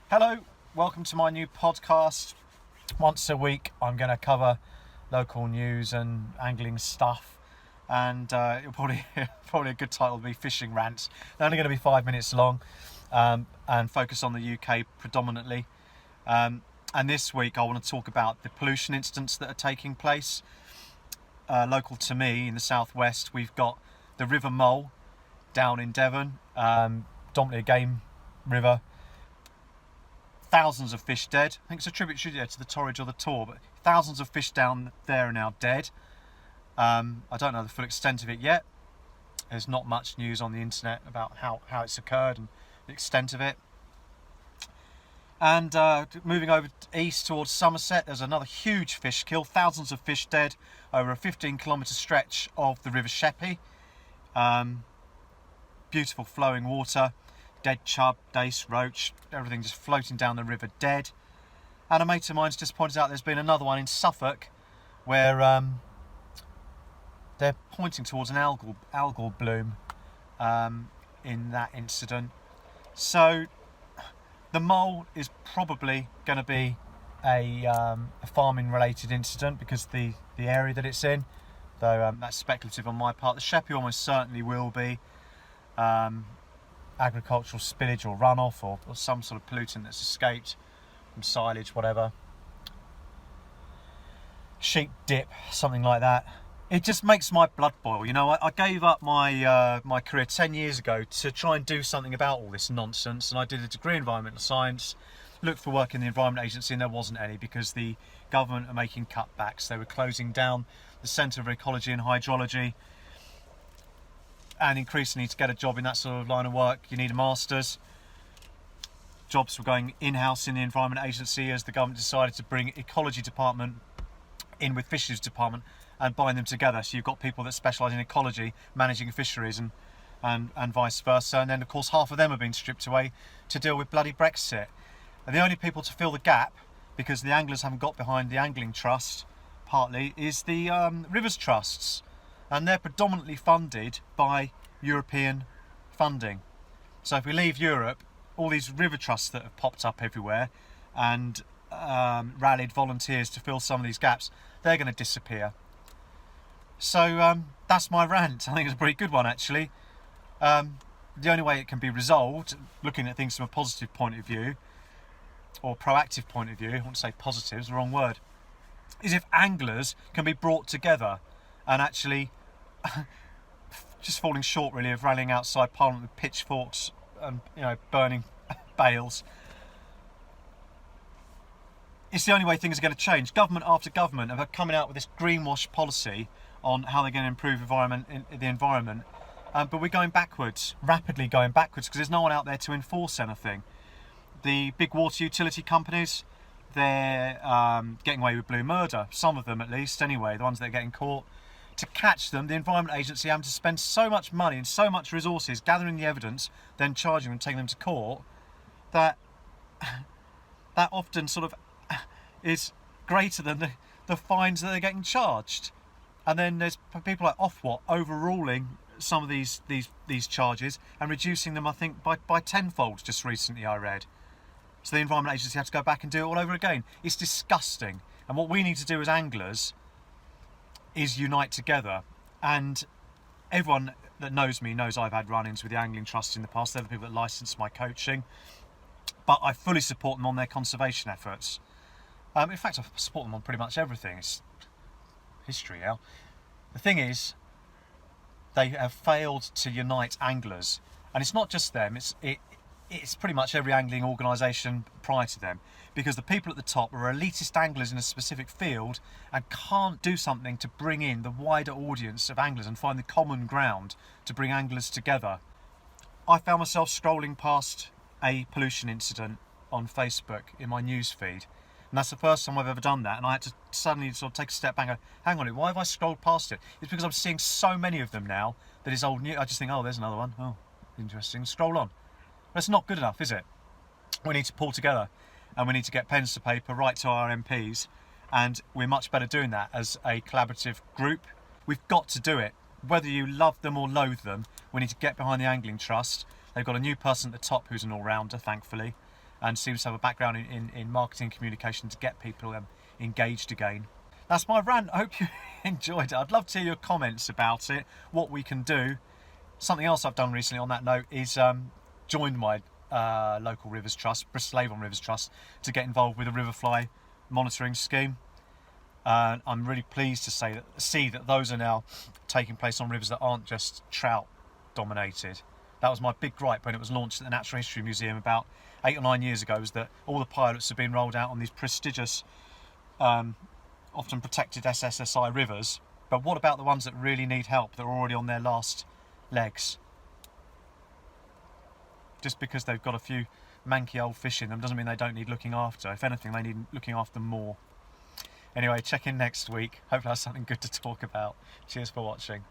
Hello, welcome to my new podcast. Once a week I'm going to cover local news and angling stuff, and it'll probably a good title will be Fishing Rants. They're only going to be 5 minutes long, and focus on the UK predominantly. And this week I want to talk about the pollution incidents that are taking place. Local to me in the southwest, we've got the River Mole down in Devon, predominantly a game river. Thousands of fish dead. I think it's a tributary to the Torridge or the Tor, but thousands of fish down there are now dead. I don't know the full extent of it yet. There's not much news on the internet about how it's occurred and the extent of it. And moving over east towards Somerset, there's another huge fish kill. Thousands of fish dead over a 15-kilometre stretch of the River Sheppey. Beautiful flowing water. Dead chub, dace, roach, everything just floating down the river dead. And a mate of mine's just pointed out there's been another one in Suffolk where they're pointing towards an algal bloom in that incident. So the mole is probably going to be a farming related incident because the area that it's in, though that's speculative on my part. The Sheppey almost certainly will be. Agricultural spillage or runoff or some sort of pollutant that's escaped from silage, whatever. Sheep dip, something like that. It just makes my blood boil. You know, I gave up my career 10 years ago to try and do something about all this nonsense, and I did a degree in environmental science, looked for work in the Environment Agency, and there wasn't any because the government are making cutbacks. They were closing down the Centre for Ecology and Hydrology. And increasingly, to get a job in that sort of line of work, you need a master's. Jobs were going in-house in the Environment Agency as the government decided to bring Ecology Department in with Fisheries Department and bind them together. So you've got people that specialise in ecology managing fisheries and vice versa. And then, of course, half of them have been stripped away to deal with bloody Brexit. And the only people to fill the gap, because the anglers haven't got behind the Angling Trust, partly, is the Rivers Trusts. And they're predominantly funded by European funding. So if we leave Europe, all these river trusts that have popped up everywhere and rallied volunteers to fill some of these gaps, they're going to disappear. So that's my rant. I think it's a pretty good one, actually. The only way it can be resolved, looking at things from a positive point of view, or proactive point of view, I want to say positive, is the wrong word, is if anglers can be brought together and actually just falling short really of rallying outside Parliament with pitchforks and burning bales. It's the only way things are going to change. Government after government are coming out with this greenwash policy on how they're going to improve the environment, but we're going backwards, rapidly going backwards, because there's no one out there to enforce anything. The big water utility companies, they're getting away with blue murder, some of them at least anyway, the ones that are getting caught. To catch them, the Environment Agency having to spend so much money and so much resources gathering the evidence, then charging them and taking them to court, that often sort of is greater than the fines that they're getting charged. And then there's people like Ofwat overruling some of these charges and reducing them, I think, by tenfold just recently, I read. So the Environment Agency have to go back and do it all over again. It's disgusting. And what we need to do as anglers is unite together. And everyone that knows me knows I've had run-ins with the Angling Trust in the past. They're the people that license my coaching, but I fully support them on their conservation efforts. In fact, I support them on pretty much everything. It's history now. The thing is, they have failed to unite anglers, and it's not just them, it's pretty much every angling organisation prior to them, because the people at the top are elitist anglers in a specific field and can't do something to bring in the wider audience of anglers and find the common ground to bring anglers together. I found myself scrolling past a pollution incident on Facebook in my news feed, and that's the first time I've ever done that, and I had to suddenly sort of take a step back and go, hang on, why have I scrolled past it? It's because I'm seeing so many of them now that it's old news. I just think, oh, there's another one, oh, interesting, scroll on. That's not good enough, is it? We need to pull together, and we need to get pens to paper, write to our MPs, and we're much better doing that as a collaborative group. We've got to do it. Whether you love them or loathe them, we need to get behind the Angling Trust. They've got a new person at the top who's an all-rounder, thankfully, and seems to have a background in marketing and communication to get people engaged again. That's my rant. I hope you enjoyed it. I'd love to hear your comments about it, what we can do. Something else I've done recently on that note is joined my local Rivers Trust, Bristol Avon Rivers Trust, to get involved with a riverfly monitoring scheme. I'm really pleased to see that those are now taking place on rivers that aren't just trout dominated. That was my big gripe when it was launched at the Natural History Museum about 8 or 9 years ago, was that all the pilots have been rolled out on these prestigious, often protected SSSI rivers, but what about the ones that really need help, that are already on their last legs? Just because they've got a few manky old fish in them doesn't mean they don't need looking after. If anything, they need looking after more. Anyway, check in next week. Hopefully I have something good to talk about. Cheers for watching.